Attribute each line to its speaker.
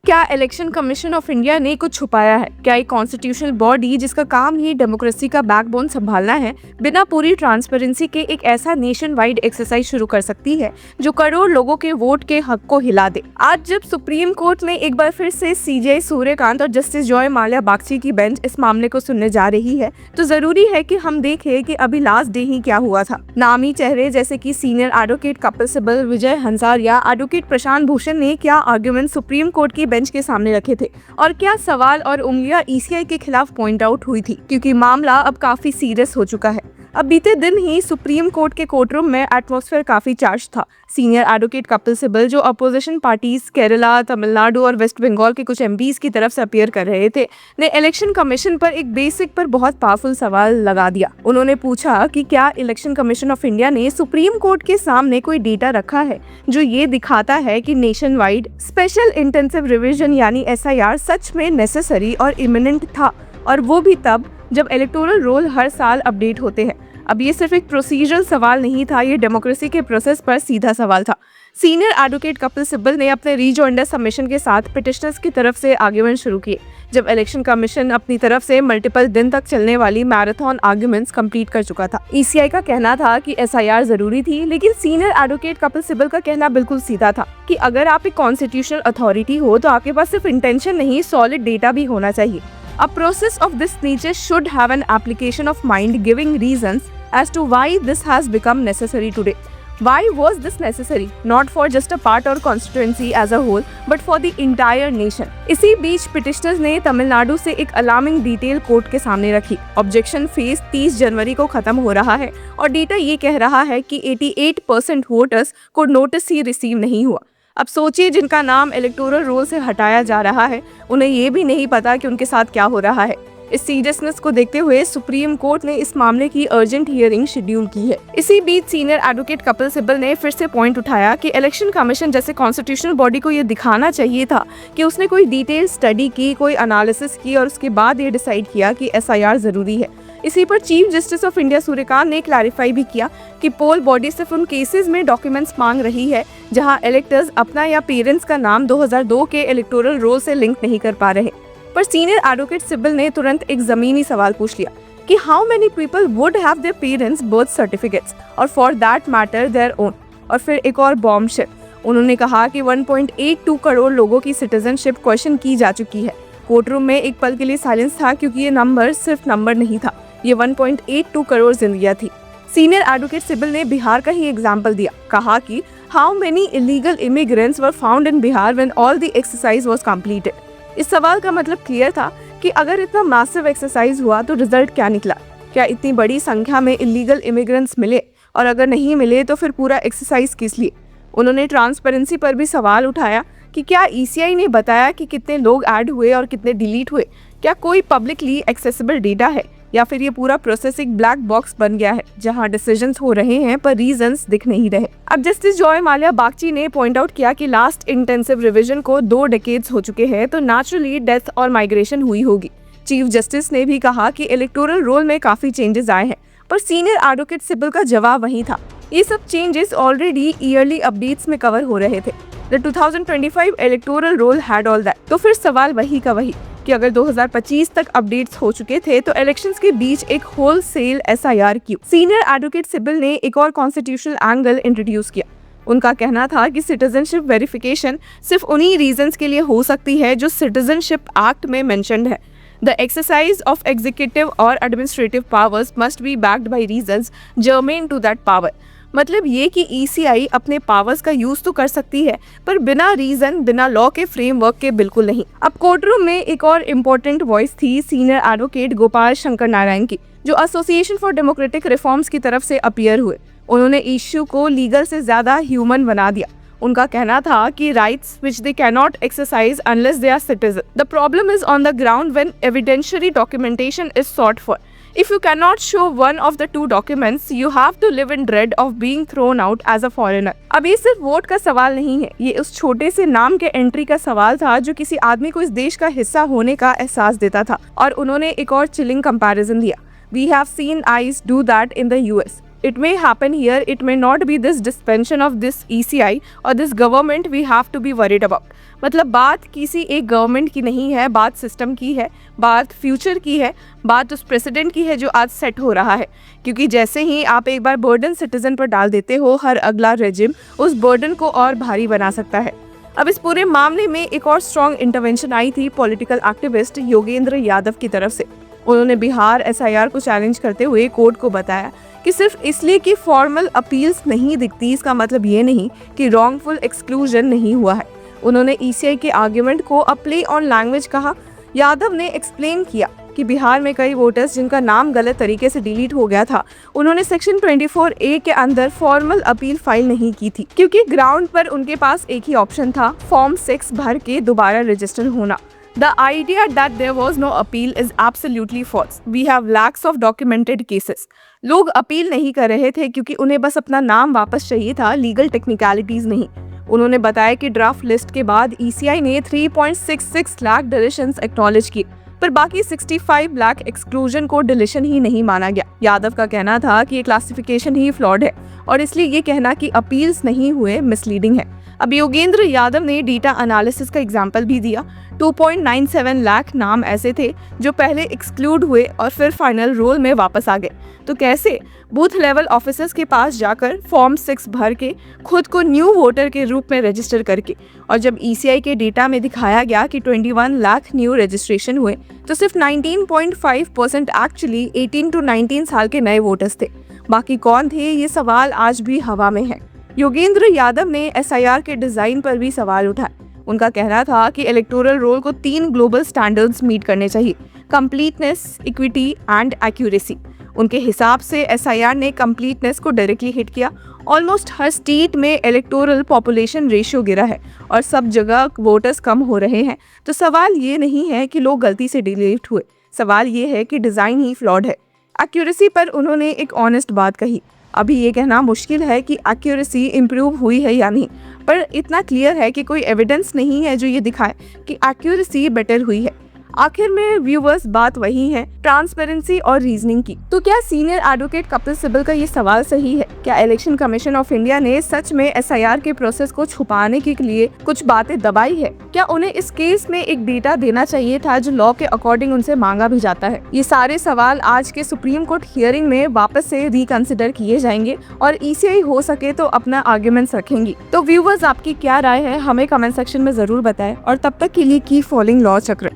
Speaker 1: क्या election commission of India ने कुछ छुपाया है? क्या एक कॉन्स्टिट्यूशनल बॉडी जिसका काम ही डेमोक्रेसी का बैकबोन संभालना है, बिना पूरी ट्रांसपेरेंसी के एक ऐसा नेशन वाइड एक्सरसाइज शुरू कर सकती है जो करोड़ लोगों के वोट के हक को हिला दे? आज जब सुप्रीम कोर्ट में एक बार फिर से सीजे सूर्यकांत और जस्टिस जॉय माल्या बागची की बेंच इस मामले को सुनने जा रही है, तो जरूरी है कि हम देखें कि अभी लास्ट डे ही क्या हुआ था। नामी चेहरे जैसे कि सीनियर एडवोकेट कपिल सिब्बल, विजय हंसार या एडवोकेट प्रशांत भूषण ने क्या आर्गुमेंट सुप्रीम कोर्ट की बेंच के सामने रखे थे और क्या सवाल और उंगलियां ईसीआई के खिलाफ पॉइंट आउट हुई थी, क्योंकि मामला अब काफी सीरियस हो चुका है। अब बीते दिन ही सुप्रीम कोर्ट के कोर्ट रूम में एटमॉस्फेयर काफी चार्ज था। सीनियर एडवोकेट कपिल सिब्बल, जो अपोजिशन पार्टीज केरला, तमिलनाडु और वेस्ट बंगाल के कुछ एमपीज की तरफ से अपीयर कर रहे थे, ने इलेक्शन कमीशन पर एक बेसिक पर बहुत पावरफुल सवाल लगा दिया। उन्होंने पूछा कि क्या इलेक्शन कमीशन ऑफ इंडिया ने सुप्रीम कोर्ट के सामने कोई डेटा रखा है जो ये दिखाता है कि nation wide special intensive revision यानी एसआईआर सच में नेसेसरी और इमिनेंट था, और वो भी तब जब इलेक्टोरल रोल हर साल अपडेट होते हैं। अब ये सिर्फ एक प्रोसीजरल सवाल नहीं था, ये डेमोक्रेसी के प्रोसेस पर सीधा सवाल था। सीनियर एडवोकेट कपिल सिब्बल ने अपने रीजॉइंडर सबमिशन के साथ पिटिशनर्स की तरफ से आर्गुमेंट शुरू किए, जब इलेक्शन कमीशन अपनी तरफ से मल्टीपल दिन तक चलने वाली मैराथन आर्गुमेंट्स कंप्लीट कर चुका था। ईसीआई का कहना था कि एसआईआर जरूरी थी, लेकिन सीनियर एडवोकेट कपिल सिब्बल का कहना बिल्कुल सीधा था कि अगर आप एक कॉन्स्टिट्यूशनल अथॉरिटी हो तो आपके पास सिर्फ इंटेंशन नहीं, सॉलिड डेटा भी होना चाहिए। A process of this nature should have an application of mind giving reasons as to why this has become necessary today. Why was this necessary? Not for just a part or constituency as a whole, but for the entire nation. इसी बीच petitioners ने तमिलनाडु से एक alarming detail court के सामने रखी। Objection phase 30 जनवरी को खत्म हो रहा है और डेटा ये कह रहा है कि 88% वोटर्स को नोटिस ही रिसीव नहीं हुआ। अब सोचिए, जिनका नाम इलेक्टोरल रोल से हटाया जा रहा है, उन्हें ये भी नहीं पता कि उनके साथ क्या हो रहा है। इस सीरियसनेस को देखते हुए सुप्रीम कोर्ट ने इस मामले की अर्जेंट हियरिंग शेड्यूल की है। इसी बीच सीनियर एडवोकेट कपिल सिब्बल ने फिर से पॉइंट उठाया कि इलेक्शन कमीशन जैसे कॉन्स्टिट्यूशनल बॉडी को ये दिखाना चाहिए था कि उसने कोई डिटेल स्टडी की, कोई एनालिसिस की और उसके बाद ये डिसाइड किया कि एसआईआर जरूरी है। इसी पर chief justice of India Suryakant ने क्लैरिफाई भी किया कि पोल बॉडी सिर्फ उन केसेस में डॉक्यूमेंट्स मांग रही है जहां इलेक्टर्स अपना या पेरेंट्स का नाम 2002 के इलेक्टोरल रोल से लिंक नहीं कर पा रहे। पर सीनियर एडवोकेट सिब्बल ने तुरंत एक जमीनी सवाल पूछ लिया कि how many people would have their parents birth certificates और for that matter their own. और फिर एक और बॉम्बशेल। उन्होंने कहा कि 1.82 करोड़ लोगों की सिटीजनशिप क्वेश्चन की जा चुकी है। कोर्ट रूम में एक पल के लिए साइलेंस था, क्योंकि ये नंबर सिर्फ नंबर नहीं था, ये 1.82 करोड़ जिंदगियां थी। सीनियर एडवोकेट सिब्बल ने बिहार का ही एग्जाम्पल दिया, कहा कि how many illegal immigrants were found in Bihar when all the exercise was completed. इस सवाल का मतलब क्लियर था कि अगर इतना मैसिव एक्सरसाइज हुआ तो रिजल्ट क्या निकला? क्या इतनी बड़ी संख्या में इलीगल इमिग्रेंट्स मिले, और अगर नहीं मिले तो फिर पूरा एक्सरसाइज किस लिए? उन्होंने ट्रांसपेरेंसी पर भी सवाल उठाया कि क्या ईसीआई ने बताया कि कितने लोग ऐड हुए और कितने डिलीट हुए? क्या कोई पब्लिकली एक्सेसिबल डेटा है, या फिर ये पूरा प्रोसेस एक ब्लैक बॉक्स बन गया है जहां डिसीजंस हो रहे हैं पर रीजंस दिख नहीं रहे? अब जस्टिस जॉय माल्या बागची ने पॉइंट आउट किया कि लास्ट इंटेंसिव रिवीजन को 2 डेकेड्स हो चुके हैं, तो नेचुरली डेथ और माइग्रेशन हुई होगी। चीफ जस्टिस ने भी कहा कि इलेक्टोरल रोल में काफी चेंजेस आए हैं, पर सीनियर एडवोकेट सिब्बल का जवाब वही था। ये सब चेंजेस ऑलरेडी ईयरली अपडेट्स में कवर हो रहे थे। The 2025 electoral roll had all that. तो फिर सवाल वही का वही कि अगर 2025 तक अपडेट्स हो चुके थे तो इलेक्शंस के बीच एक होलसेल एसआईआर क्यों? सीनियर एडवोकेट सिब्बल ने एक और कॉन्स्टिट्यूशनल एंगल इंट्रोड्यूस किया। उनका कहना था कि सिटीजनशिप वेरिफिकेशन सिर्फ उन्हीं रीजंस के लिए हो सकती है जो सिटीजनशिप एक्ट में मेंशन्ड है। The exercise of executive or administrative powers must be backed by reasons germane to that power। मतलब ये कि ईसीआई अपने पावर्स का यूज तो कर सकती है, पर बिना रीजन, बिना लॉ के फ्रेमवर्क के बिल्कुल नहीं। अब कोर्ट रूम में एक और इम्पोर्टेंट वॉइस थी सीनियर एडवोकेट गोपाल शंकर नारायण की, जो एसोसिएशन फॉर डेमोक्रेटिक रिफॉर्म्स की तरफ से अपीयर हुए। उन्होंने इश्यू को लीगल से ज्यादा ह्यूमन बना दिया। उनका कहना था कि rights which they cannot exercise unless they are citizen. The problem is on the ground when evidentiary documentation is sought for. If you cannot show one of the 2 documents, you have to live in dread of being thrown out as a foreigner. अब ये सिर्फ vote का सवाल नहीं है, ये उस छोटे से नाम के एंट्री का सवाल था जो किसी आदमी को इस देश का हिस्सा होने का एहसास देता था। और उन्होंने एक और चिलिंग कंपैरिजन दिया। We have seen ICE do that in the US. It may happen here, it may not be this dispensation of this ECI or this government we have to be worried about. मतलब बात किसी एक government की नहीं है, बात system की है, बात फ्यूचर की है, बात उस प्रेसिडेंट की है जो आज सेट हो रहा है। क्योंकि जैसे ही आप एक बार बर्डन सिटीजन पर डाल देते हो, हर अगला रेजिम उस बर्डन को और भारी बना सकता है। अब इस पूरे मामले में एक और स्ट्रॉन्ग इंटरवेंशन आई थी पॉलिटिकल एक्टिविस्ट योगेंद्र यादव की तरफ से। उन्होंने बिहार SIR को चैलेंज करते हुए कोर्ट को बताया कि सिर्फ इसलिए कि फॉर्मल अपील्स नहीं दिखती, इसका मतलब ये नहीं कि रॉन्गफुल एक्सक्लूजन नहीं हुआ है। उन्होंने ECI के आर्ग्यूमेंट को अ प्ले ऑन लैंग्वेज कहा। यादव ने एक्सप्लेन किया कि बिहार में कई वोटर्स जिनका नाम गलत तरीके से डिलीट हो गया था, उन्होंने सेक्शन 24A के अंदर फॉर्मल अपील फाइल नहीं की थी, क्योंकि ग्राउंड पर उनके पास एक ही ऑप्शन था, फॉर्म 6 भर के दोबारा रजिस्टर होना। The idea that there was no appeal is absolutely false. We have lakhs of documented cases. लोग अपील नहीं कर रहे थे क्योंकि उन्हें बस अपना नाम वापस चाहिए था, लीगल टेक्निकलिटीज नहीं। उन्होंने बताया कि ड्राफ्ट लिस्ट के बाद ECI ने 3.66 लाख डिलीशंस एक्नॉलेज किए, पर बाकी 65 लाख एक्सक्लूजन को डिलीशन ही नहीं माना गया। यादव का कहना था कि ये क्लासिफिकेशन ही फ्लॉड है और इसलिए ये कहना कि अपील्स नहीं हुए मिसलीडिंग है। अब योगेंद्र यादव ने डेटा एनालिसिस का एग्जाम्पल भी दिया। 2.97 लाख नाम ऐसे थे जो पहले एक्सक्लूड हुए और फिर फाइनल रोल में वापस आ गए। तो कैसे? बूथ लेवल ऑफिसर्स के पास जाकर फॉर्म 6 भर के खुद को न्यू वोटर के रूप में रजिस्टर करके। और जब ECI के डेटा में दिखाया गया कि 21 लाख न्यू रजिस्ट्रेशन हुए, तो सिर्फ 19.5% एक्चुअली 18 to 19 साल के नए वोटर्स थे। बाकी कौन थे, ये सवाल आज भी हवा में है। योगेंद्र यादव ने SIR के डिजाइन पर भी सवाल उठाए। उनका कहना था कि इलेक्टोरल रोल को 3 ग्लोबल स्टैंडर्ड्स मीट करने चाहिए, कंप्लीटनेस, इक्विटी एंड एक्यूरेसी। उनके हिसाब से SIR ने कंप्लीटनेस को डायरेक्टली हिट किया। ऑलमोस्ट हर स्टेट में इलेक्टोरल पॉपुलेशन रेशियो गिरा है और सब जगह वोटर्स कम हो रहे हैं। तो सवाल ये नहीं है कि लोग गलती से डिलीट हुए, सवाल ये है कि डिज़ाइन ही फ्लॉड है। एक्यूरेसी पर उन्होंने एक ऑनेस्ट बात कही। अभी ये कहना मुश्किल है कि एक्यूरेसी इम्प्रूव हुई है या नहीं, पर इतना क्लियर है कि कोई एविडेंस नहीं है जो ये दिखाए कि एक्यूरेसी बेटर हुई है। आखिर में व्यूवर्स, बात वही है, ट्रांसपेरेंसी और रीजनिंग की। तो क्या सीनियर एडवोकेट कपिल सिब्बल का ये सवाल सही है? क्या इलेक्शन कमीशन ऑफ इंडिया ने सच में SIR के प्रोसेस को छुपाने के लिए कुछ बातें दबाई है? क्या उन्हें इस केस में एक डेटा देना चाहिए था जो लॉ के अकॉर्डिंग उनसे मांगा भी जाता है? ये सारे सवाल आज के सुप्रीम कोर्ट हियरिंग में वापस से रिकंसिडर किए जाएंगे और ECI हो सके तो अपना आर्ग्यूमेंट्स रखेंगी। तो व्यूवर्स, आपकी क्या राय है, हमें कमेंट सेक्शन में जरूर बताएं और तब तक के लिए कीप फॉलोइंग लॉ चक्र।